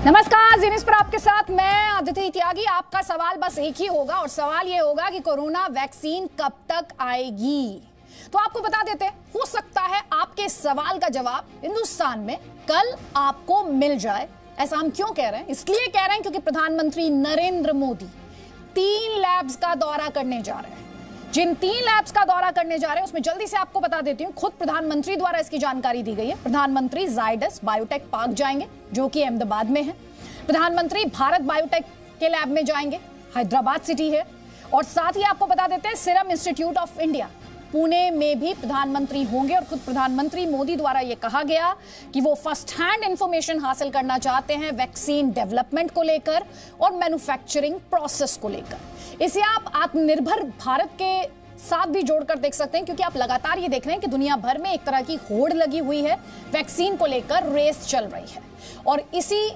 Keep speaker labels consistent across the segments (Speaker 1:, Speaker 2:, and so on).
Speaker 1: नमस्कार, जी न्यूज पर आपके साथ मैं अदिति त्यागी। आपका सवाल बस एक ही होगा और सवाल ये होगा कि कोरोना वैक्सीन कब तक आएगी। तो आपको बता देते, हो सकता है आपके सवाल का जवाब हिंदुस्तान में कल आपको मिल जाए। ऐसा हम क्यों कह रहे हैं? इसलिए कह रहे हैं क्योंकि प्रधानमंत्री नरेंद्र मोदी 3 लैब्स का दौरा करने जा रहे हैं। जिन 3 लैब्स का दौरा करने जा रहे हैं उसमें जल्दी से आपको बता देती हूं, खुद प्रधानमंत्री द्वारा इसकी जानकारी दी गई है। प्रधानमंत्री जायडस बायोटेक पार्क जाएंगे जो कि अहमदाबाद में है। प्रधानमंत्री भारत बायोटेक के लैब में जाएंगे, हैदराबाद सिटी है। और साथ ही आपको बता देते हैं serum institute of India Pune में भी प्रधानमंत्री होंगे। और खुद प्रधानमंत्री मोदी द्वारा यह कहा गया कि वो फर्स्ट हैंड इंफॉर्मेशन हासिल करना चाहते हैं वैक्सीन डेवलपमेंट को लेकर और मैन्युफैक्चरिंग प्रोसेस को लेकर। इसे आप आत्मनिर्भर भारत के साथ भी जोड़कर देख सकते हैं, क्योंकि आप लगातार ये देख रहे हैं कि दुनिया भर में एक तरह की होड़ लगी हुई है, वैक्सीन को लेकर रेस चल रही है। और इसी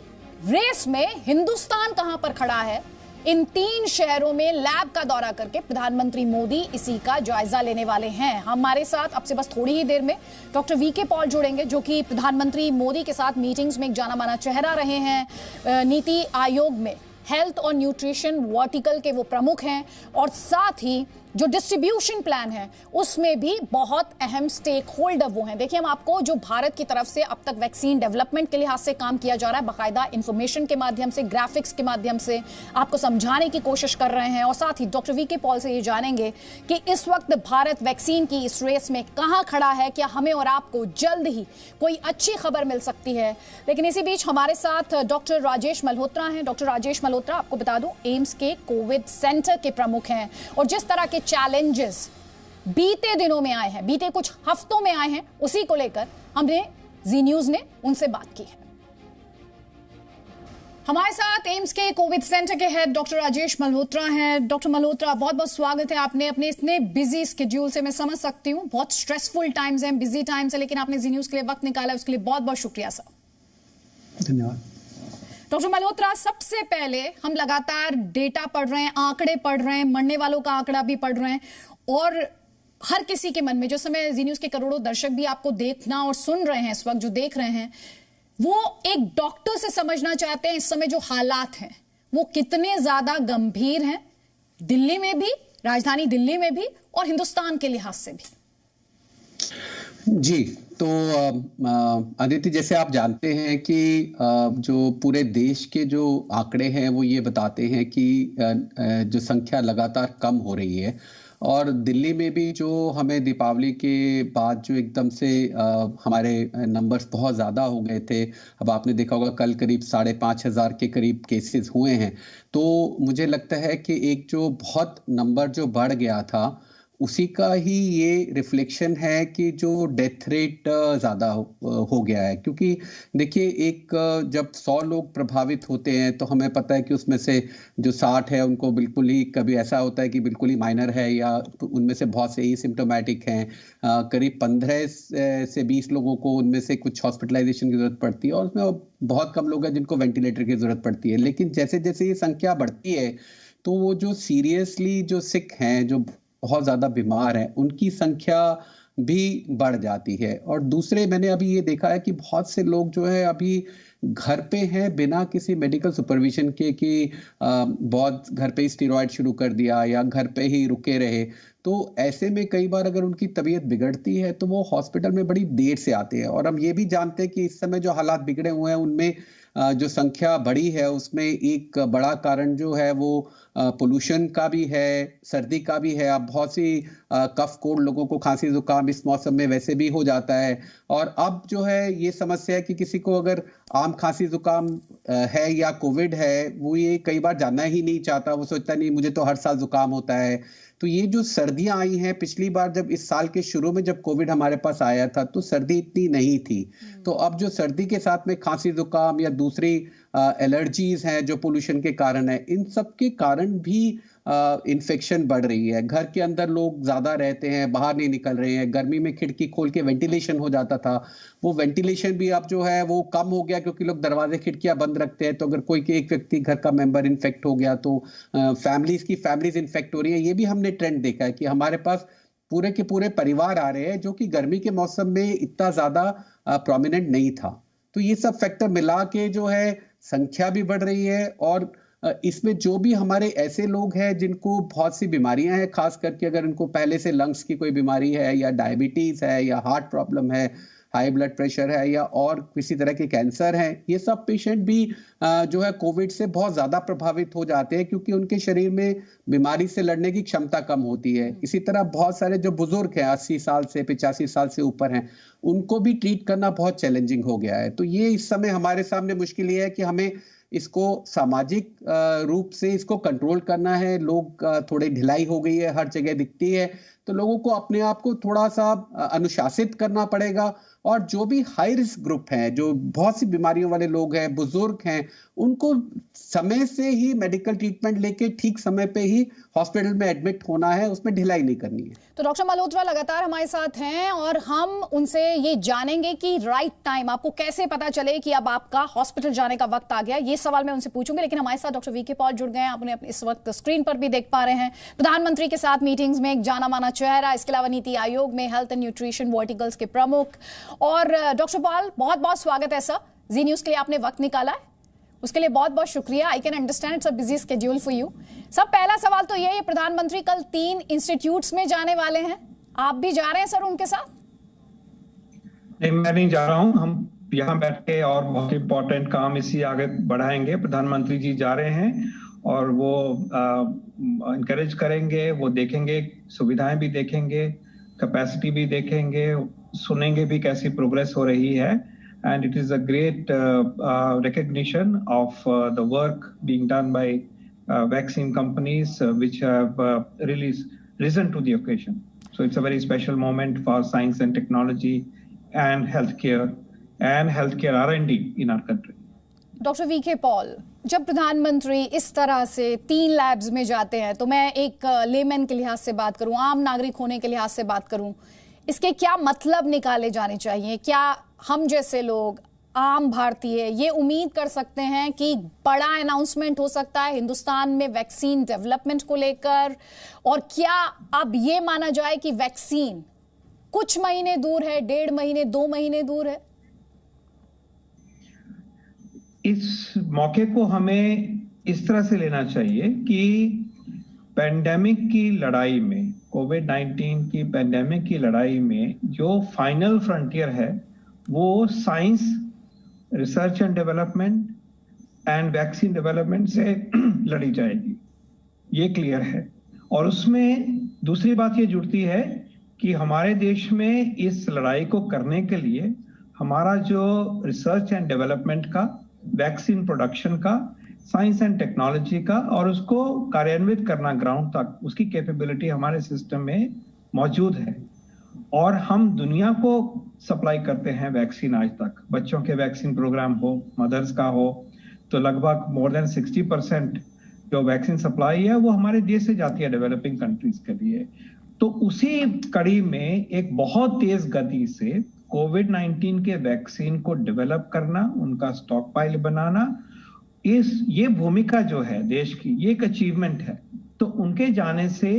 Speaker 1: रेस में हिंदुस्तान कहां पर खड़ा है, इन 3 शहरों में लैब का दौरा करके प्रधानमंत्री मोदी इसी का जायजा लेने वाले हैं। हमारे साथ अब से बस थोड़ी ही देर में डॉक्टर वीके पॉल जुड़ेंगे, जो कि प्रधानमंत्री मोदी के साथ मीटिंग्स में एक जाना माना चेहरा रहे हैं। नीति आयोग में हेल्थ और न्यूट्रिशन वर्टिकल के वो प्रमुख हैं और साथ ही जो डिस्ट्रीब्यूशन प्लान है उसमें भी बहुत अहम स्टेक होल्डर वो हैं। देखिए, हम आपको जो भारत की तरफ से अब तक वैक्सीन डेवलपमेंट के लिहाज से काम किया जा रहा है, बाकायदा इंफॉर्मेशन के माध्यम से, ग्राफिक्स के माध्यम से आपको समझाने की कोशिश कर रहे हैं। और साथ ही डॉक्टर वीके पॉल से ये जानेंगे कि इस वक्त भारत वैक्सीन की इस रेस में कहां खड़ा है, क्या हमें और आपको जल्द ही कोई अच्छी खबर मिल सकती है। लेकिन इसी बीच हमारे साथ डॉक्टर राजेश मल्होत्रा हैं। डॉक्टर राजेश मल्होत्रा, आपको बता दूं, एम्स के कोविड सेंटर के प्रमुख हैं और जिस तरह के चैलेंजेस बीते दिनों में आए हैं, बीते कुछ हफ्तों में आए हैं, उसी को लेकर हमने जी न्यूज ने उनसे बात की है। हमारे साथ एम्स के कोविड सेंटर के हेड डॉक्टर राजेश मल्होत्रा हैं। डॉक्टर मल्होत्रा, बहुत बहुत स्वागत है आपने अपने इतने बिजी स्केड्यूल से। मैं समझ सकती हूँ बहुत स्ट्रेसफुल टाइम्स हैं, बिजी टाइम्स है, लेकिन आपने जी न्यूज के लिए वक्त निकाला, उसके लिए बहुत बहुत शुक्रिया सर।
Speaker 2: धन्यवाद।
Speaker 1: डॉक्टर मल्होत्रा, सबसे पहले हम लगातार डेटा पढ़ रहे हैं, आंकड़े पढ़ रहे हैं, मरने वालों का आंकड़ा भी पढ़ रहे हैं और हर किसी के मन में, जो समय जी न्यूज के करोड़ों दर्शक भी आपको देखना और सुन रहे हैं, इस वक्त जो देख रहे हैं, वो एक डॉक्टर से समझना चाहते हैं इस समय जो हालात हैं वो कितने ज्यादा गंभीर हैं, दिल्ली में भी, राजधानी दिल्ली में भी और हिंदुस्तान के लिहाज से भी।
Speaker 2: जी, तो अदिति, जैसे आप जानते हैं कि जो पूरे देश के जो आंकड़े हैं वो ये बताते हैं कि जो संख्या लगातार कम हो रही है और दिल्ली में भी जो हमें दीपावली के बाद जो एकदम से हमारे नंबर्स बहुत ज़्यादा हो गए थे। अब आपने देखा होगा कल करीब 5,500 के करीब केसेस हुए हैं। तो मुझे लगता है कि एक जो बहुत नंबर जो बढ़ गया था उसी का ही ये रिफ्लेक्शन है कि जो डेथ रेट ज़्यादा हो गया है। क्योंकि देखिए, एक जब 100 लोग प्रभावित होते हैं तो हमें पता है कि उसमें से जो 60 है उनको बिल्कुल ही, कभी ऐसा होता है कि बिल्कुल ही माइनर है या उनमें से बहुत से एसिम्प्टोमेटिक हैं। करीब 15 से 20 लोगों को उनमें से कुछ हॉस्पिटलाइजेशन की ज़रूरत पड़ती है और उसमें बहुत कम लोग हैं जिनको वेंटिलेटर की ज़रूरत पड़ती है। लेकिन जैसे जैसे ये संख्या बढ़ती है तो वो जो सीरियसली जो सिक हैं, जो बहुत ज़्यादा बीमार हैं, उनकी संख्या भी बढ़ जाती है। और दूसरे, मैंने अभी ये देखा है कि बहुत से लोग जो है अभी घर पे हैं बिना किसी मेडिकल सुपरविजन के, कि बहुत घर पे ही स्टेरॉइड शुरू कर दिया या घर पे ही रुके रहे। तो ऐसे में कई बार अगर उनकी तबीयत बिगड़ती है तो वो हॉस्पिटल में बड़ी देर से आते हैं। और हम ये भी जानते हैं कि इस समय जो हालात बिगड़े हुए हैं उनमें जो संख्या बढ़ी है उसमें एक बड़ा कारण जो है वो पोल्यूशन का भी है, सर्दी का भी है। अब बहुत सी कफ कोल्ड लोगों को खांसी जुकाम इस मौसम में वैसे भी हो जाता है। और अब जो है ये समस्या है कि किसी को अगर आम खांसी जुकाम है या कोविड है, वो ये कई बार जानना ही नहीं चाहता। वो सोचता नहीं, मुझे तो हर साल जुकाम होता है। तो ये जो सर्दियां आई हैं, पिछली बार जब इस साल के शुरू में जब कोविड हमारे पास आया था तो सर्दी इतनी नहीं थी। तो अब जो सर्दी के साथ में खांसी जुकाम या दूसरी एलर्जीज हैं जो पोल्यूशन के कारण है, इन सब के कारण भी इन्फेक्शन बढ़ रही है। घर के अंदर लोग ज्यादा रहते हैं, बाहर नहीं निकल रहे हैं। गर्मी में खिड़की खोल के वेंटिलेशन हो जाता था, वो वेंटिलेशन भी अब जो है वो कम हो गया क्योंकि लोग दरवाजे खिड़कियां बंद रखते हैं। तो अगर कोई एक व्यक्ति घर का मेंबर इन्फेक्ट हो गया तो फैमिलीज इन्फेक्ट हो रही है। ये भी हमने ट्रेंड देखा है कि हमारे पास पूरे के पूरे परिवार आ रहे हैं, जो कि गर्मी के मौसम में इतना ज्यादा प्रोमिनेंट नहीं था। तो ये सब फैक्टर मिला के जो है संख्या भी बढ़ रही है और इसमें जो भी हमारे ऐसे लोग हैं जिनको बहुत सी बीमारियां हैं, खास करके अगर उनको पहले से लंग्स की कोई बीमारी है या डायबिटीज है या हार्ट प्रॉब्लम है, हाई ब्लड प्रेशर है या और किसी तरह के कैंसर है, ये सब पेशेंट भी जो है कोविड से बहुत ज्यादा प्रभावित हो जाते हैं क्योंकि उनके शरीर में बीमारी से लड़ने की क्षमता कम होती है। इसी तरह बहुत सारे जो बुजुर्ग हैं 80 साल से 85 साल से ऊपर हैं, उनको भी ट्रीट करना बहुत चैलेंजिंग हो गया है। तो ये इस समय हमारे सामने मुश्किल ये है कि हमें इसको सामाजिक रूप से इसको कंट्रोल करना है। लोग थोड़ी ढिलाई हो गई है, हर जगह दिखती है, तो लोगों को अपने आप को थोड़ा सा अनुशासित करना पड़ेगा और जो भी हाई रिस्क ग्रुप हैं, जो बहुत सी बीमारियों वाले लोग हैं, बुजुर्ग हैं, उनको समय से ही मेडिकल ट्रीटमेंट लेके ठीक समय पे ही हॉस्पिटल में एडमिट होना है, उसमें ढिलाई नहीं करनी है।
Speaker 1: तो डॉक्टर मल्होत्रा लगातार हमारे साथ हैं और हम उनसे ये जानेंगे कि राइट टाइम, आपको कैसे पता चले कि अब आपका हॉस्पिटल जाने का वक्त आ गया, ये सवाल मैं उनसे पूछूंगी। लेकिन हमारे साथ डॉक्टर वीके पॉल जुड़ गए हैं, आप उन्हें इस वक्त स्क्रीन पर भी देख पा रहे हैं। प्रधानमंत्री के साथ मीटिंग्स में एक जाना माना चेहरा, इसके अलावा नीति आयोग में हेल्थ एंड न्यूट्रिशन वर्टिकल्स के प्रमुख। और डॉक्टर पॉल, बहुत बहुत स्वागत है सर, जी न्यूज के लिए आपने वक्त निकाला है, उसके लिए बहुत बहुत शुक्रिया। I can understand it's a busy schedule for you. सब पहला सवाल तो ये है, प्रधानमंत्री कल 3 इंस्टीट्यूट्स में जाने वाले हैं, आप भी जा रहे हैं सर उनके साथ?
Speaker 3: नहीं, मैं नहीं जा रहा हूं, हम यहाँ बैठ के और बहुत इंपॉर्टेंट काम इसी आगे बढ़ाएंगे। प्रधानमंत्री जी जा रहे हैं और वो इनकरेज करेंगे, वो देखेंगे, सुविधाएं भी देखेंगे, कैपेसिटी भी देखेंगे, सुनेंगे भी कैसी प्रोग्रेस हो रही है। And it is a great recognition of the work being done by vaccine companies which have really risen to the occasion. So it's a very special moment for science and technology and healthcare R&D in our country.
Speaker 1: Doctor VK Paul, जब प्रधानमंत्री इस तरह से 3 labs में जाते हैं, तो मैं एक लेमैन के लिहाज से बात करूं, आम नागरिक होने के लिहाज से बात करूं, इसके क्या मतलब निकाले जाने चाहिए? क्या हम जैसे लोग, आम भारतीय, ये उम्मीद कर सकते हैं कि बड़ा अनाउंसमेंट हो सकता है हिंदुस्तान में वैक्सीन डेवलपमेंट को लेकर? और क्या अब ये माना जाए कि वैक्सीन कुछ महीने दूर है, 1.5 महीने, 2 महीने दूर है?
Speaker 3: इस मौके को हमें इस तरह से लेना चाहिए कि पेंडेमिक की लड़ाई में, कोविड-19 की पेंडेमिक की लड़ाई में जो फाइनल फ्रंटियर है वो science, research and development and vaccine development से लड़ी जाएगी, ये क्लियर है। और उसमें दूसरी बात ये जुड़ती है कि हमारे देश में इस लड़ाई को करने के लिए हमारा जो रिसर्च एंड डेवलपमेंट का, वैक्सीन प्रोडक्शन का, साइंस एंड टेक्नोलॉजी का और उसको कार्यान्वित करना ग्राउंड तक, उसकी कैपेबिलिटी हमारे सिस्टम में मौजूद है। और हम दुनिया को सप्लाई करते हैं वैक्सीन आज तक। बच्चों के वैक्सीन प्रोग्राम हो, मदर्स का हो, तो लगभग मोर देन 60% जो वैक्सीन सप्लाई है वो हमारे देश से जाती है डेवलपिंग कंट्रीज के लिए। तो उसी कड़ी में एक बहुत तेज गति से कोविड-19 के वैक्सीन को डेवलप करना, उनका स्टॉक पाइल बनाना, ये भूमिका जो है देश की, ये एक अचीवमेंट है। तो उनके जाने से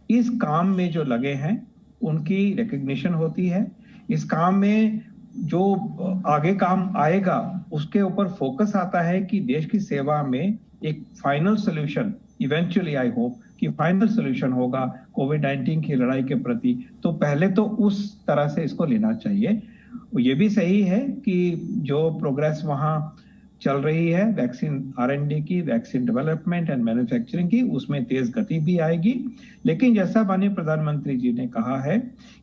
Speaker 3: इस काम में जो लगे हैं उनकी रिकग्निशन होती है। इस काम में जो आगे काम आएगा उसके ऊपर फोकस आता है कि देश की सेवा में एक final solution, eventually I hope कि फाइनल सोल्यूशन होगा कोविड-19 की लड़ाई के प्रति। तो पहले तो उस तरह से इसको लेना चाहिए। ये भी सही है कि जो प्रोग्रेस वहां चल रही है वैक्सीन R&D की, वैक्सीन डेवलपमेंट एंड मैन्युफैक्चरिंग की, उसमें तेज गति भी आएगी। लेकिन जैसा माननीय प्रधानमंत्री जी ने कहा है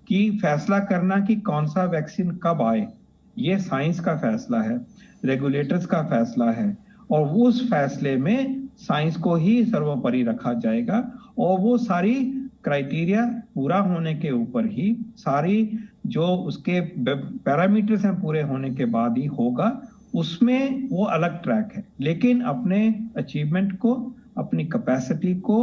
Speaker 3: कि फैसला करना कि कौन सा वैक्सीन कब आए, ये साइंस का फैसला है, रेगुलेटर्स का फैसला है और उस फैसले में साइंस को ही सर्वोपरि रखा जाएगा और वो सारी क्राइटेरिया पूरा होने के ऊपर ही, सारी जो उसके पैरामीटर्स हैं पूरे होने के बाद ही होगा। उसमें वो अलग ट्रैक है, लेकिन अपने अचीवमेंट को, अपनी कैपेसिटी को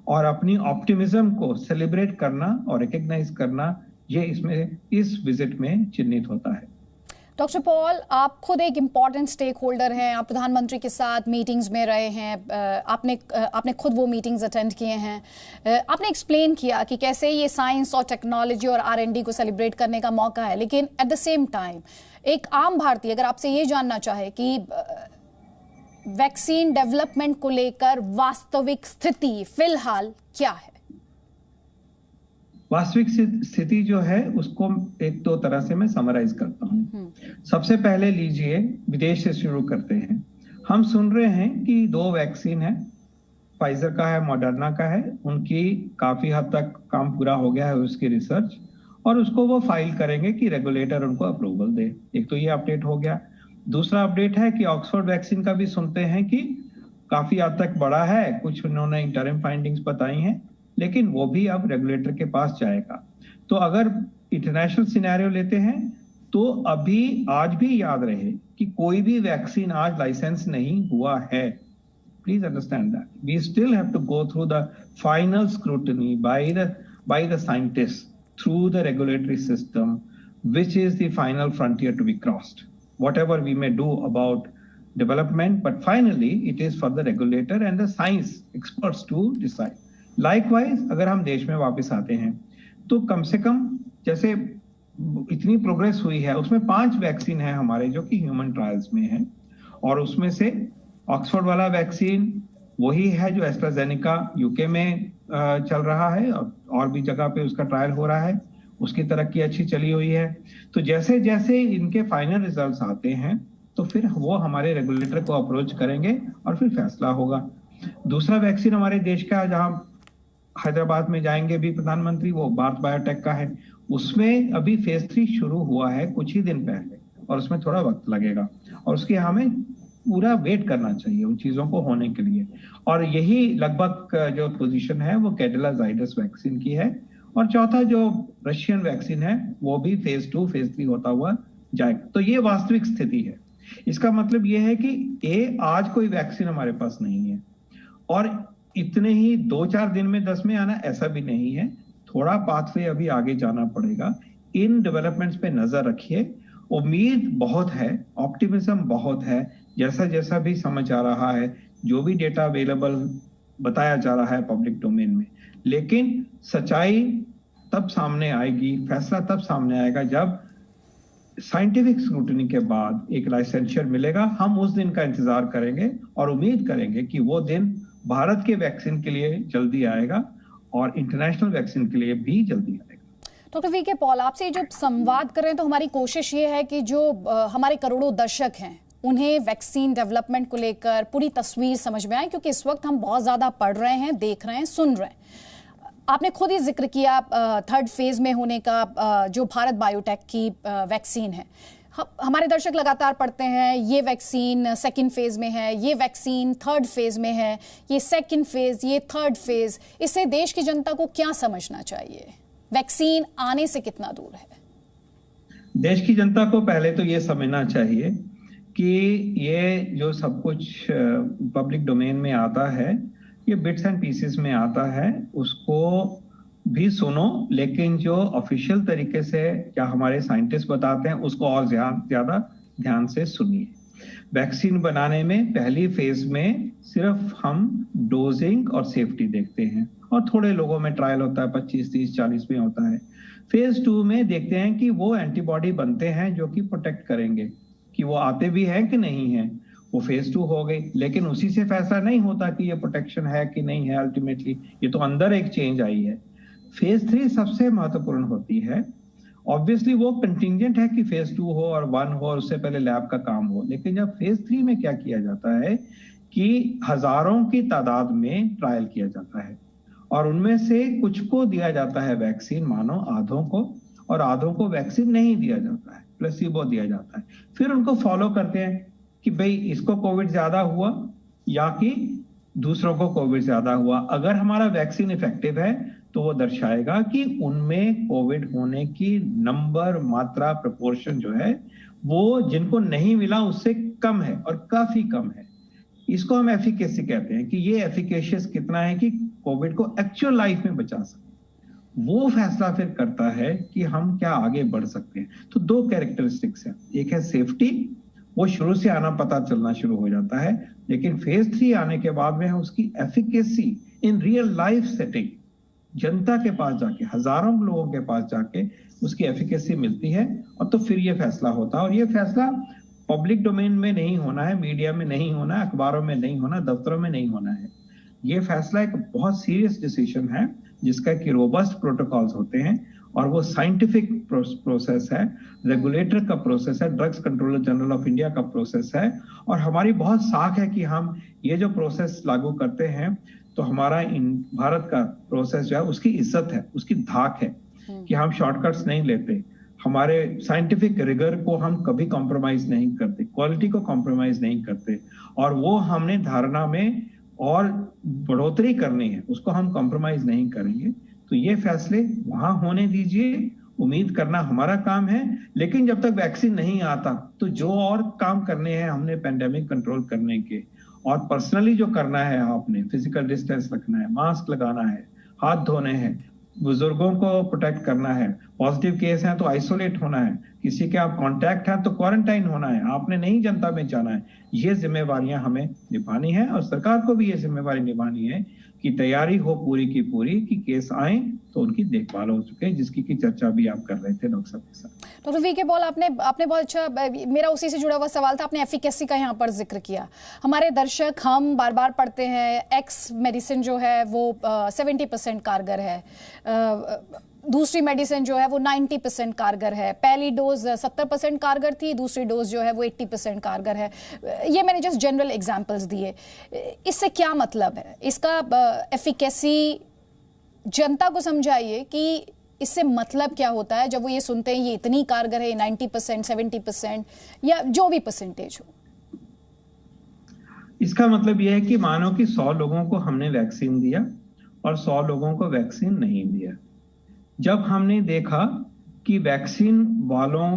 Speaker 3: और अपनी ऑप्टिमिज्म को सेलिब्रेट करना और रिकॉग्नाइज करना, ये इसमें इस विजिट में चिन्हित होता है।
Speaker 1: डॉक्टर पॉल, आप खुद एक इम्पॉर्टेंट स्टेक होल्डर हैं, आप प्रधानमंत्री के साथ मीटिंग्स में रहे हैं, आपने खुद वो मीटिंग्स अटेंड किए हैं, आपने एक्सप्लेन किया कि कैसे ये साइंस और टेक्नोलॉजी और R&D को सेलिब्रेट करने का मौका है। लेकिन एट द सेम टाइम एक आम भारतीय अगर आपसे ये जानना चाहे कि वैक्सीन डेवलपमेंट को लेकर वास्तविक स्थिति फिलहाल क्या है?
Speaker 3: वास्तविक स्थिति जो है उसको एक दो तरह से मैं समराइज करता हूं। सबसे पहले लीजिए, विदेश से शुरू करते हैं। हम सुन रहे हैं कि 2 वैक्सीन है, फाइजर का है, मॉडर्ना का है। उनकी काफी हद तक काम पूरा हो गया है उसकी रिसर्च, और उसको वो फाइल करेंगे कि रेगुलेटर उनको अप्रूवल दे। एक तो ये अपडेट हो गया। दूसरा अपडेट है कि ऑक्सफोर्ड वैक्सीन का भी सुनते हैं कि काफी हद तक बड़ा है, कुछ उन्होंने इंटरिम फाइंडिंग्स बताई हैं, लेकिन वो भी अब रेगुलेटर के पास जाएगा। तो अगर इंटरनेशनल सिनेरियो लेते हैं तो अभी आज भी याद रहे कि कोई भी वैक्सीन आज लाइसेंस नहीं हुआ है। Please understand that. We still have to go through the final scrutiny by the scientists through the regulatory system, which is the final frontier to be crossed. Whatever we may do about development, but finally it is for the regulator and the science experts to decide. Likewise, अगर हम देश में वापस आते हैं तो कम से कम जैसे इतनी प्रोग्रेस हुई है, उसमें 5 वैक्सीन है हमारे जो कि ह्यूमन ट्रायल्स में है, और उसमें से ऑक्सफोर्ड वाला वैक्सीन वही है जो एस्ट्राजेनेका यूके में चल रहा है, और भी जगह पे उसका ट्रायल हो रहा है। उसकी तरक्की अच्छी चली हुई है। तो जैसे जैसे इनके फाइनल रिजल्ट्स आते हैं तो फिर वो हमारे रेगुलेटर को अप्रोच करेंगे और फिर फैसला होगा। दूसरा वैक्सीन हमारे देश का, जहां हैदराबाद में जाएंगे भी प्रधानमंत्री, वो भारत बायोटेक का है। उसमें अभी फेज 3 शुरू हुआ है कुछ ही दिन पहले, और उसमें थोड़ा वक्त लगेगा, और उसके हमें पूरा वेट करना चाहिए उन चीजों को होने के लिए। और यही लगभग जो पोजीशन है वो कैडिला जाइडस वैक्सीन की है। और चौथा जो रशियन वैक्सीन है वो भी फेज 2 फेज 3 होता हुआ जाएगा। तो ये वास्तविक स्थिति है। इसका मतलब ये है कि आज कोई वैक्सीन हमारे पास नहीं है, और इतने ही 2-4 दिन में 10 में आना ऐसा भी नहीं है। थोड़ा पाथवे अभी आगे जाना पड़ेगा। इन डेवलपमेंट्स पे नजर रखिए। उम्मीद बहुत है, ऑप्टिमिज्म बहुत है, जैसा जैसा भी समझ आ रहा है, जो भी डेटा अवेलेबल बताया जा रहा है पब्लिक डोमेन में। लेकिन सच्चाई तब सामने आएगी, फैसला तब सामने आएगा जब साइंटिफिक स्क्रूटनी के बाद एक लाइसेंशियर मिलेगा। हम उस दिन का इंतजार करेंगे और उम्मीद करेंगे कि वो दिन भारत के वैक्सीन के लिए जल्दी आएगा और इंटरनेशनल वैक्सीन के लिए भी जल्दी आएगा।
Speaker 1: डॉक्टर वीके पॉल, आपसे जब संवाद करें तो हमारी कोशिश ये है कि जो हमारे करोड़ों दर्शक हैं उन्हें वैक्सीन डेवलपमेंट को लेकर पूरी तस्वीर समझ में आए, क्योंकि इस वक्त हम बहुत ज़्यादा पढ़ रहे हैं, देख रहे हैं, सुन रहे हैं। आपने खुद ही जिक्र किया 3rd फेज में होने का, जो भारत बायोटेक की वैक्सीन है। हमारे दर्शक लगातार पढ़ते हैं ये वैक्सीन 2nd फेज में है, ये वैक्सीन 3rd फेज में है, ये 2nd फेज, ये 3rd फेज। इससे देश की जनता को क्या समझना चाहिए? वैक्सीन आने से कितना दूर है?
Speaker 3: देश की जनता को पहले तो ये समझना चाहिए कि ये जो सब कुछ पब्लिक डोमेन में आता है, ये बिट्स एंड पीसेस में आता है, उसको भी सुनो, लेकिन जो ऑफिशियल तरीके से क्या हमारे साइंटिस्ट बताते हैं उसको और ज्यादा ध्यान से सुनिए। वैक्सीन बनाने में पहली फेज में सिर्फ हम डोजिंग और सेफ्टी देखते हैं, और थोड़े लोगों में ट्रायल होता है, 25, 30, 40 में होता है। फेज 2 में देखते हैं कि वो एंटीबॉडी बनते हैं जो कि प्रोटेक्ट करेंगे, कि वो आते भी हैं कि नहीं है। वो फेज 2 हो गई, लेकिन उसी से फैसला नहीं होता कि ये प्रोटेक्शन है कि नहीं है। अल्टीमेटली ये तो अंदर एक चेंज आई है। फेज 3 सबसे महत्वपूर्ण होती है। ऑब्वियसली वो कंटिंजेंट है कि फेज 2 हो और 1 हो और उससे पहले लैब का काम हो, लेकिन जब फेज 3 में क्या किया जाता है कि हजारों की तादाद में ट्रायल किया जाता है, और उनमें से कुछ को दिया जाता है वैक्सीन, मानो आधों को, और आधों को वैक्सीन नहीं दिया जाता है, प्लेसिबो दिया जाता है। फिर उनको फॉलो करते हैं कि भाई इसको कोविड ज्यादा हुआ या कि दूसरों को कोविड ज्यादा हुआ। अगर हमारा वैक्सीन इफेक्टिव है तो वो दर्शाएगा कि उनमें कोविड होने की नंबर, मात्रा, प्रोपोर्शन जो है वो जिनको नहीं मिला उससे कम है, और काफी कम है। इसको हम एफिकेसी कहते हैं कि ये एफिकेशियस कितना है कि कोविड को एक्चुअल लाइफ में बचा सके। वो फैसला फिर करता है कि हम क्या आगे बढ़ सकते हैं। तो 2 कैरेक्टरिस्टिक्स हैं, एक है सेफ्टी, वो शुरू से आना पता चलना शुरू हो जाता है, लेकिन फेज 3 आने के बाद में उसकी efficacy in real life setting, जनता के पास जाके, हजारों लोगों के पास जाके उसकी एफिकेसी मिलती है, और तो फिर ये फैसला होता है। और ये फैसला पब्लिक डोमेन में नहीं होना है, मीडिया में नहीं होना है, अखबारों में नहीं होना, दफ्तरों में नहीं होना है। ये फैसला एक बहुत सीरियस डिसीजन है जिसका कि रोबस्ट प्रोटोकॉल्स होते हैं और वो साइंटिफिक प्रोसेस है, रेगुलेटर का प्रोसेस है, drugs controller general of India का प्रोसेस है। और हमारी बहुत साख है कि हम ये जो प्रोसेस लागू करते हैं तो हमारा भारत का प्रोसेस जो है उसकी इज्जत है, उसकी धाक है कि हम शॉर्टकट्स नहीं लेते, हमारे साइंटिफिक रिगर को हम कभी कॉम्प्रोमाइज नहीं करते, क्वालिटी को कॉम्प्रोमाइज नहीं करते, और वो हमने धारणा में और बढ़ोतरी करनी है, उसको हम कॉम्प्रोमाइज नहीं करेंगे। तो ये फैसले वहां होने दीजिए, उम्मीद करना हमारा काम है। लेकिन जब तक वैक्सीन नहीं आता तो जो और काम करने हैं हमने पेंडेमिक कंट्रोल करने के, और पर्सनली जो करना है, आपने फिजिकल डिस्टेंस रखना है, मास्क लगाना है, हाथ धोने हैं, बुजुर्गों को प्रोटेक्ट करना है, पॉजिटिव केस है तो आइसोलेट होना है, किसी के आप कांटेक्ट है तो क्वारंटाइन होना है, आपने नहीं जनता में जाना है। ये जिम्मेवारियां हमें निभानी है और सरकार को भी ये जिम्मेवारी निभानी है कि तैयारी हो पूरी की पूरी कि केस आए तो उनकी देखभाल हो चुके, जिसकी की चर्चा भी आप कर रहे थे डॉक्टर साहब के साथ।
Speaker 1: डॉक्टर वी के पॉल, आपने बहुत अच्छा, मेरा उसी से जुड़ा हुआ सवाल था, आपने एफिकेसी का यहाँ पर जिक्र किया। हमारे दर्शक, हम बार बार पढ़ते हैं एक्स मेडिसिन जो है वो 70% कारगर है, दूसरी मेडिसिन जो है वो 90% कारगर है, पहली डोज 70% कारगर थी, दूसरी डोज जो है वो 80% कारगर है। ये मैंने जस्ट जनरल एग्जांपल्स दिए। इससे क्या मतलब है? इसका एफिकेसी जनता को समझाइए कि इससे मतलब क्या होता है जब वो ये सुनते हैं ये इतनी कारगर है, 90%, 70% या जो भी परसेंटेज हो।
Speaker 3: इसका मतलब यह है कि मानो कि 100 लोगों को हमने वैक्सीन दिया और 100 लोगों को वैक्सीन नहीं दिया। जब हमने देखा कि वैक्सीन वालों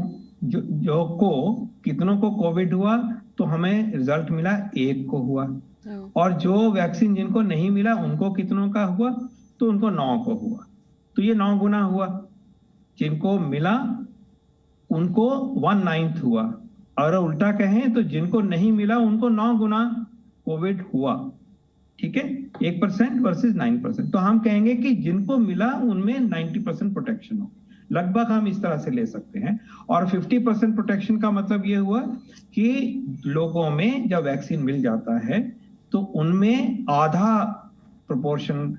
Speaker 3: जो को कितनों को कोविड हुआ तो हमें रिजल्ट मिला 1 को हुआ, और जो वैक्सीन जिनको नहीं मिला उनको कितनों का हुआ तो उनको 9 को हुआ, तो ये 9 गुना हुआ। जिनको मिला उनको 1/9 हुआ, और उल्टा कहें तो जिनको नहीं मिला उनको 9 गुना कोविड हुआ। ठीक है, 1% वर्सेस 9%। तो हम कहेंगे कि जिनको मिला उनमें 90% प्रोटेक्शन हो, लगभग हम इस तरह से ले सकते हैं। और 50% प्रोटेक्शन का मतलब ये हुआ कि लोगों में जब वैक्सीन मिल जाता है तो उनमें आधा प्रोपोर्शन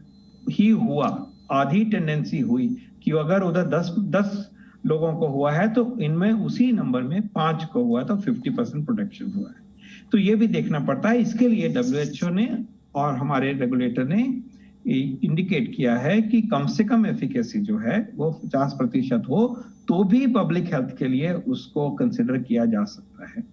Speaker 3: ही हुआ, आधी टेंडेंसी हुई कि अगर उधर 10 लोगों को हुआ है तो इनमें उसी नंबर में 5 को हुआ, तो 50% प्रोटेक्शन हुआ है। तो ये भी देखना पड़ता है। इसके लिए WHO ने और हमारे रेगुलेटर ने इंडिकेट किया है कि कम से कम एफिकेसी जो है वो 50% हो तो भी पब्लिक हेल्थ के लिए उसको कंसिडर किया जा सकता है।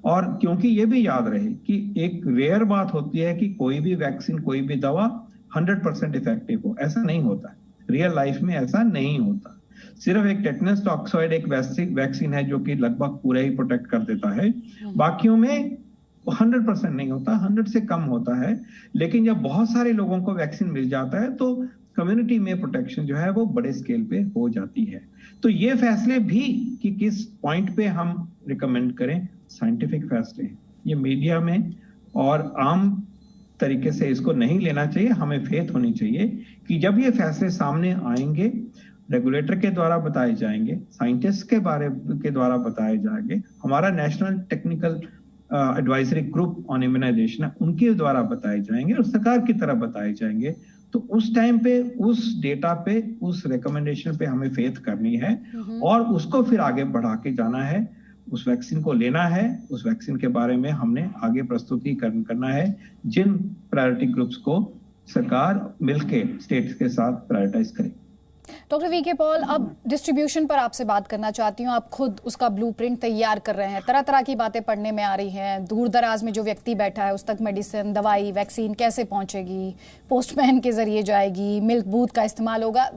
Speaker 3: और क्योंकि ये भी याद रहे कि एक रेयर बात होती है कि कोई भी वैक्सीन, कोई भी दवा 100% इफेक्टिव हो, ऐसा नहीं होता। रियल लाइफ में ऐसा नहीं होता। सिर्फ एक टेटनस टॉक्सॉइड एक वैक्सीन है जो कि लगभग पूरा ही प्रोटेक्ट कर देता है, बाकियों में 100% नहीं होता, 100 से कम होता है। लेकिन जब बहुत सारे लोगों को वैक्सीन मिल जाता है तो कम्युनिटी में प्रोटेक्शन जो है वो बड़े स्केल पे हो जाती है। तो ये फैसले भी कि किस पॉइंट पे हम रिकमेंड करें, साइंटिफिक फैसले हैं। ये मीडिया में और आम तरीके से इसको नहीं लेना चाहिए। हमें फेथ होनी चाहिए कि जब ये फैसले सामने आएंगे, रेगुलेटर के द्वारा बताए जाएंगे, साइंटिस्ट के द्वारा बताए जाएंगे, हमारा national technical advisory group on immunisation है उनके द्वारा बताए जाएंगे और सरकार की तरफ बताए जाएंगे, तो उस टाइम पे, उस डेटा पे, उस रिकमेंडेशन पे हमें फेथ करनी है और उसको फिर आगे बढ़ा के जाना है। उस वैक्सीन को लेना है, उस वैक्सीन के बारे में हमने आगे प्रस्तुति करना है। जिन प्रायोरिटी ग्रुप्स को सरकार मिलके स्टेट्स के साथ प्रायोरिटाइज करे।
Speaker 1: डॉक्टर वी के पॉल, अब डिस्ट्रीब्यूशन पर आपसे बात करना चाहती हूँ। आप खुद उसका ब्लूप्रिंट तैयार कर रहे हैं, तरह तरह की बातें पढ़ने में आ रही हैं। दूर दराज में जो व्यक्ति बैठा है उस तक मेडिसिन, दवाई, वैक्सीन कैसे पहुंचेगी, पोस्टमैन के जरिए जाएगी, मिल्क बूथ का इस्तेमाल होगा,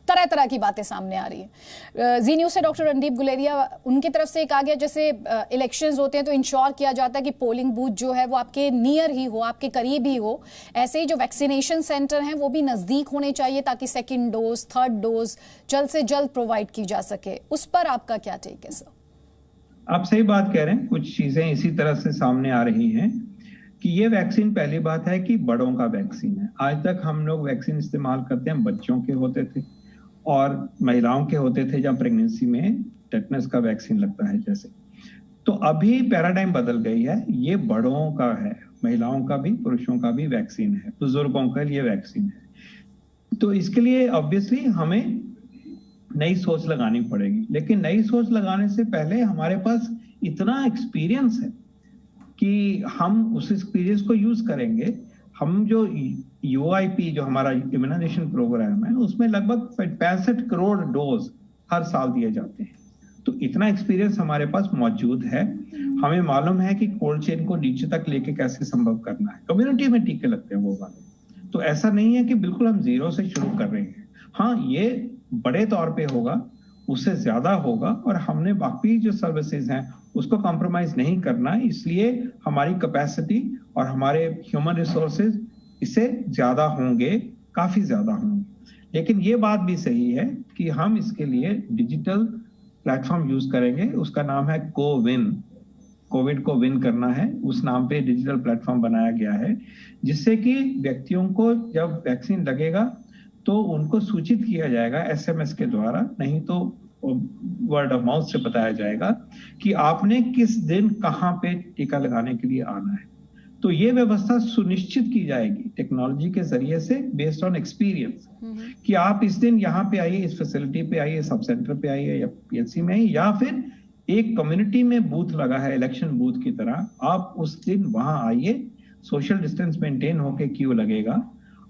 Speaker 1: तरह तरह की बातें सामने आ रही हैं। जी न्यूज़ से डॉक्टर रणदीप गुलेरिया, उनकी तरफ से एक आ गया, जैसे इलेक्शंस होते हैं तो इंश्योर किया जाता है कि पोलिंग बूथ जो है वो आपके नियर ही हो, आपके करीब ही हो। ऐसे ही जो वैक्सीनेशन सेंटर हैं वो भी नज़दीक होने चाहिए ताकि सेकेंड डोज, थर्ड डोज जल्द से जल्द प्रोवाइड की जा सके। उस पर आपका क्या टेक है सर?
Speaker 3: आप सही बात कह रहे हैं। कुछ चीजें इसी तरह से सामने आ रही हैं कि ये वैक्सीन, पहली बात है कि बड़ों का वैक्सीन है। आज तक हम लोग वैक्सीन इस्तेमाल करते हैं, बच्चों के होते थे और महिलाओं के होते थे जब प्रेगनेंसी में टेटनस का वैक्सीन लगता है जैसे। तो अभी पैराडाइम बदल गई है, ये बड़ों का है, महिलाओं का भी, पुरुषों का भी वैक्सीन है, बुजुर्गों का लिए वैक्सीन है। तो इसके लिए ऑब्वियसली हमें नई सोच लगानी पड़ेगी, लेकिन नई सोच लगाने से पहले हमारे पास इतना एक्सपीरियंस है कि हम उस एक्सपीरियंस को यूज करेंगे। हम जो यूआईपी जो हमारा इम्यूनाइजेशन प्रोग्राम है, उसमें लगभग 65 करोड़ डोज हर साल दिए जाते हैं। तो इतना एक्सपीरियंस हमारे पास मौजूद है। हमें मालूम है कि कोल्ड चेन को नीचे तक लेके कैसे संभव करना है। कम्युनिटी में टीके लगते हैं वो वाले। तो ऐसा नहीं है कि बिल्कुल हम जीरो से शुरू कर रहे हैं। हाँ, ये बड़े तौर पे होगा, उससे ज्यादा होगा, और हमने बाकी जो सर्विसेज हैं उसको कॉम्प्रोमाइज नहीं करना है। इसलिए हमारी कैपेसिटी और हमारे ह्यूमन रिसोर्सेज इससे ज्यादा होंगे, काफी ज्यादा होंगे। लेकिन ये बात भी सही है कि हम इसके लिए डिजिटल प्लेटफॉर्म यूज करेंगे। उसका नाम है कोविन। कोविड को विन करना है, उस नाम पे डिजिटल प्लेटफॉर्म बनाया गया है, जिससे कि व्यक्तियों को जब वैक्सीन लगेगा तो उनको सूचित किया जाएगा एसएमएस के द्वारा, नहीं तो वर्ड ऑफ माउथ से बताया जाएगा कि आपने किस दिन कहां पे टीका लगाने के लिए आना है। तो ये व्यवस्था सुनिश्चित की जाएगी टेक्नोलॉजी के जरिए से, बेस्ड ऑन एक्सपीरियंस, कि आप इस दिन यहाँ पे आइए, इस फैसिलिटी पे आइए, सब सेंटर पे आइए, या पीएचसी में आइए, या फिर एक कम्युनिटी में बूथ लगा है इलेक्शन बूथ की तरह, आप उस दिन वहां आइए, सोशल डिस्टेंस मेंटेन होके क्यू लगेगा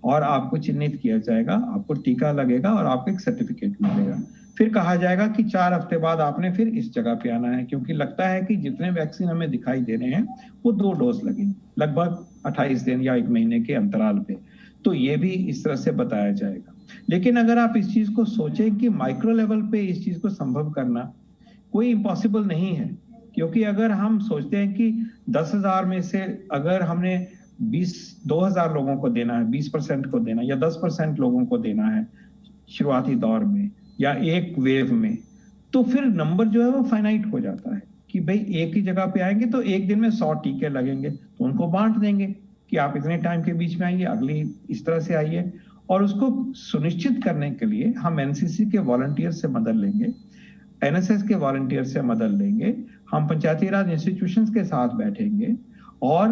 Speaker 3: और आपको चिन्हित किया जाएगा, आपको टीका लगेगा और आपको एक सर्टिफिकेट मिलेगा। फिर कहा जाएगा कि 4 हफ्ते बाद आपने फिर इस जगह पे आना है, क्योंकि लगता है कि जितने वैक्सीन हमें दिखाई दे रहे हैं वो 2 डोज लगेंगे, लगभग 28 दिन या 1 महीने के अंतराल पे। तो ये भी इस तरह से बताया जाएगा। लेकिन अगर आप इस चीज को सोचें कि माइक्रो लेवल पे इस चीज को संभव करना कोई इम्पॉसिबल नहीं है, क्योंकि अगर हम सोचते हैं कि 10,000 में से अगर हमने 2,000 लोगों को देना है, 20% को देना या 10% लोगों को देना है शुरुआती दौर में या एक वेव में, तो फिर नंबर जो है वो फाइनाइट हो जाता है कि भाई एक ही जगह पे आएंगे तो एक दिन में 100 टीके लगेंगे, तो उनको बांट देंगे कि आप इतने टाइम के बीच में आइए, अगली इस तरह से आइए। और उसको सुनिश्चित करने के लिए हम एनसीसी के वॉलंटियर से मदद लेंगे, एनएसएस के वॉलंटियर से मदद लेंगे, हम पंचायती राज इंस्टीट्यूशंस के साथ बैठेंगे और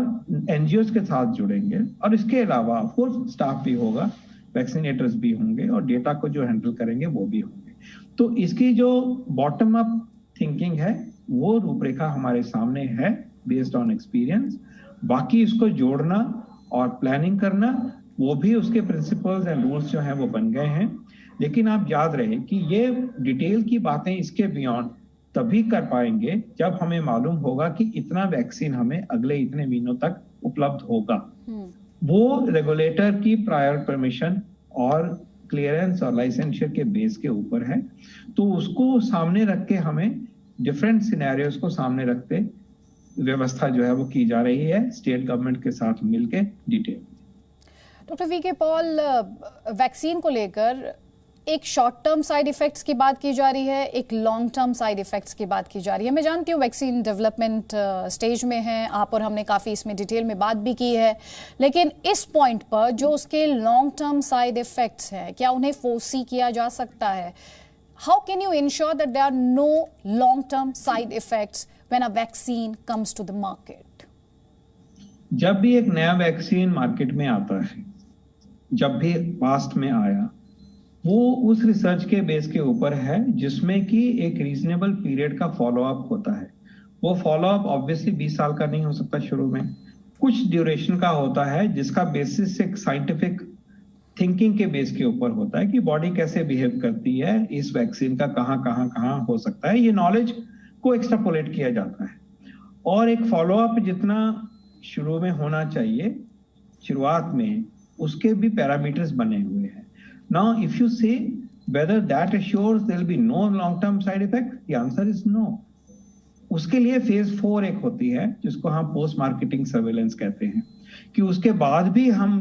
Speaker 3: एनजीओ के साथ जुड़ेंगे, और इसके अलावा ऑफकोर्स स्टाफ भी होगा, वैक्सीनेटर्स भी होंगे, और डेटा को जो हैंडल करेंगे वो भी होंगे। तो इसकी जो बॉटम अप थिंकिंग है वो रूपरेखा हमारे सामने है, बेस्ड ऑन एक्सपीरियंस। बाकी इसको जोड़ना और प्लानिंग करना, वो भी उसके प्रिंसिपल्स एंड रूल्स जो हैं वो बन गए हैं। लेकिन आप याद रहे कि ये डिटेल की बातें इसके बियॉन्ड तभी कर पाएंगे जब हमें मालूम होगा कि इतना वैक्सीन हमें अगले इतने महीनों तक उपलब्ध होगा। वो रेगुलेटर की प्रायर परमिशन और क्लियरेंस और लाइसेंसर के बेस के ऊपर है। तो उसको सामने रख के हमें डिफरेंट सिनेरियोस को सामने रखते व्यवस्था जो है वो की जा रही है, स्टेट गवर्नमेंट के साथ मिलके डिटेल।
Speaker 1: डॉक्टर वी के पॉल, वैक्सीन को लेकर एक शॉर्ट टर्म साइड इफेक्ट्स की बात की जा रही है, एक लॉन्ग टर्म साइड इफेक्ट्स की बात की जा रही है। मैं जानती हूँ वैक्सीन डेवलपमेंट स्टेज में है, आप और हमने काफ़ी इसमें डिटेल में बात भी की है, लेकिन इस पॉइंट पर जो उसके लॉन्ग टर्म साइड इफेक्ट्स हैं, क्या उन्हें फोर्सी किया जा सकता है? How can you ensure that there are no long term side effects when a vaccine comes to the market?
Speaker 3: जब भी एक नया वैक्सीन मार्केट में आता है, जब भी पास्ट में आया, वो उस रिसर्च के बेस के ऊपर है जिसमें कि एक रीजनेबल पीरियड का फॉलोअप होता है। वो फॉलोअप ऑब्वियसली 20 साल का नहीं हो सकता, शुरू में कुछ ड्यूरेशन का होता है, जिसका बेसिस एक साइंटिफिक थिंकिंग के बेस के ऊपर होता है कि बॉडी कैसे बिहेव करती है, इस वैक्सीन का कहाँ हो सकता है, ये नॉलेज को एक्सट्रापोलेट किया जाता है। और एक फॉलोअप जितना शुरू में होना चाहिए, शुरुआत में, उसके भी पैरामीटर्स बने हुए हैं। Now, if you say whether that assures there will be no long-term side effect, the answer is no. उसके लिए फेज 4 एक होती है जिसको हम पोस्ट मार्केटिंग सर्वेलेंस कहते हैं, कि उसके बाद भी हम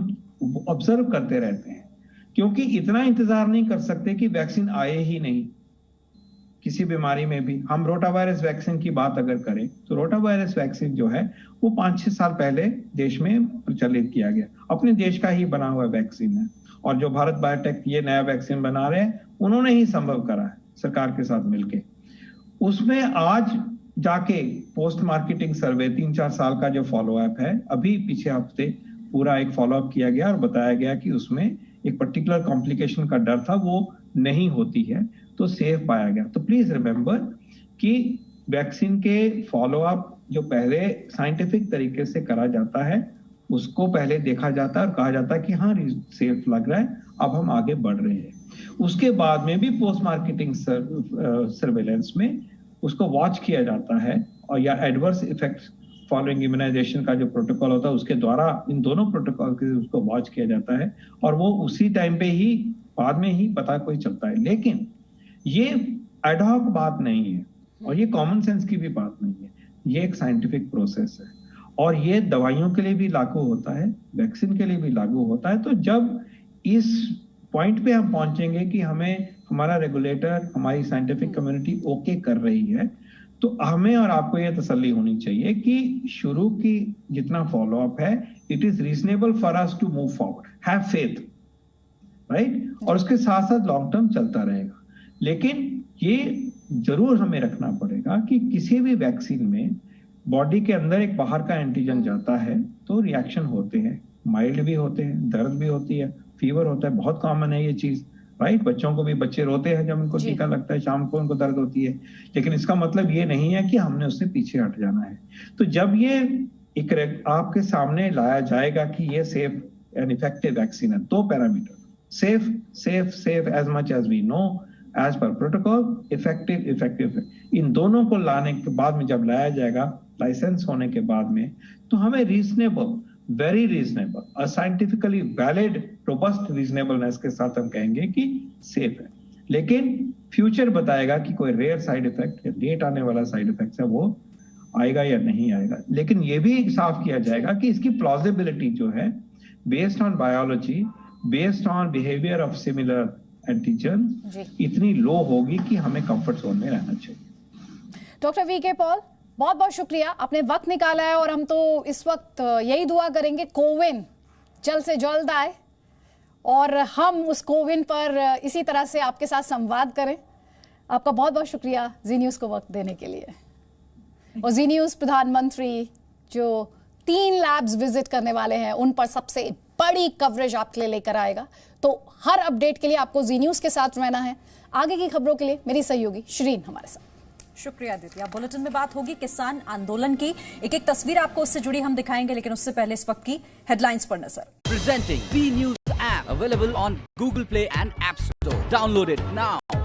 Speaker 3: ऑब्जर्व करते रहते हैं, क्योंकि इतना इंतजार नहीं कर सकते कि वैक्सीन आए ही नहीं। किसी बीमारी में भी हम रोटावायरस वैक्सीन की बात अगर करें तो रोटावायरस वैक्सीन जो है वो 5-6 साल पहले देश में प्रचलित किया गया, अपने देश का ही बना हुआ वैक्सीन है। और जो भारत बायोटेक ये नया वैक्सीन बना रहे हैं, उन्होंने ही संभव करा है सरकार के साथ मिलके। उसमें आज जाके पोस्ट मार्केटिंग सर्वे 3-4 साल का जो फॉलो अप है, अभी पीछे हफ्ते पूरा एक फॉलो अप किया गया और बताया गया कि उसमें एक पर्टिकुलर कॉम्प्लिकेशन का डर था, वो नहीं होती है, तो सेफ पाया गया। तो प्लीज रिमेंबर कि वैक्सीन के फॉलो अप जो पहले साइंटिफिक तरीके से करा जाता है, उसको पहले देखा जाता है और कहा जाता है कि हाँ सेफ लग रहा है, अब हम आगे बढ़ रहे हैं। उसके बाद में भी पोस्ट मार्केटिंग सर्वेलेंस में उसको वॉच किया जाता है, और या एडवर्स इफेक्ट्स फॉलोइंग इम्यूनाइजेशन का जो प्रोटोकॉल होता है उसके द्वारा इन दोनों प्रोटोकॉल के उसको वॉच किया जाता है, और वो उसी टाइम पे ही बाद में ही पता कोई चलता है। लेकिन ये एडहॉक बात नहीं है और ये कॉमन सेंस की भी बात नहीं है, ये एक साइंटिफिक प्रोसेस है और ये दवाइयों के लिए भी लागू होता है, वैक्सीन के लिए भी लागू होता है। तो जब इस पॉइंट पे हम पहुंचेंगे कि हमें हमारा रेगुलेटर, हमारी साइंटिफिक कम्युनिटी ओके कर रही है, तो हमें और आपको ये तसल्ली होनी चाहिए कि शुरू की जितना फॉलो अप है, it is reasonable for us to move forward, have faith, right, और उसके साथ साथ लॉन्ग टर्म चलता रहेगा। लेकिन ये जरूर हमें रखना पड़ेगा कि किसी भी वैक्सीन में बॉडी के अंदर एक बाहर का एंटीजन जाता है तो रिएक्शन होते हैं, माइल्ड भी होते हैं, दर्द भी होती है, फीवर होता है, बहुत कॉमन है ये चीज, राइट। बच्चों को भी, बच्चे रोते हैं जब उनको टीका लगता है, शाम को उनको दर्द होती है, लेकिन इसका मतलब ये नहीं है कि हमने उससे पीछे हट जाना है। तो जब ये एक आपके सामने लाया जाएगा कि ये सेफ एंड इफेक्टिव वैक्सीन है, 2 parameter, safe safe safe as much as we know as per protocol, effective effective, इन दोनों को लाने के बाद में जब लाया जाएगा लाइसेंस होने के बाद में, तो हमें reasonable, very reasonable, scientifically valid, robust reasonableness के साथ हम कहेंगे कि सेफ है। लेकिन फ्यूचर बताएगा कि कोई रेयर साइड इफेक्ट या लेट आने वाला साइड इफेक्ट है वो आएगा या नहीं आएगा। लेकिन ये भी साफ किया जाएगा कि इसकी प्लॉजिबिलिटी जो है, based on biology, based on behaviour of similar antigen, इतनी लो होगी कि हमें कंफर्ट जोन में रहना चाहिए।
Speaker 1: डॉक्टर वीके पॉल, बहुत बहुत शुक्रिया, आपने वक्त निकाला है और हम तो इस वक्त यही दुआ करेंगे कोविन जल्द से जल्द आए और हम उस कोविन पर इसी तरह से आपके साथ संवाद करें। आपका बहुत बहुत शुक्रिया जी न्यूज़ को वक्त देने के लिए। और जी न्यूज़ प्रधानमंत्री जो 3 लैब्स विजिट करने वाले हैं, उन पर सबसे बड़ी कवरेज आपके लिए लेकर आएगा। तो हर अपडेट के लिए आपको जी न्यूज़ के साथ रहना है। आगे की खबरों के लिए मेरी सहयोगी श्रीन हमारे साथ।
Speaker 4: शुक्रिया आदित्य। बुलेटिन में बात होगी किसान आंदोलन की, एक एक तस्वीर आपको उससे जुड़ी हम दिखाएंगे, लेकिन उससे पहले इस वक्त की हेडलाइंस पर नजर।
Speaker 5: Presenting B News app available on Google Play and App Store. Download it now.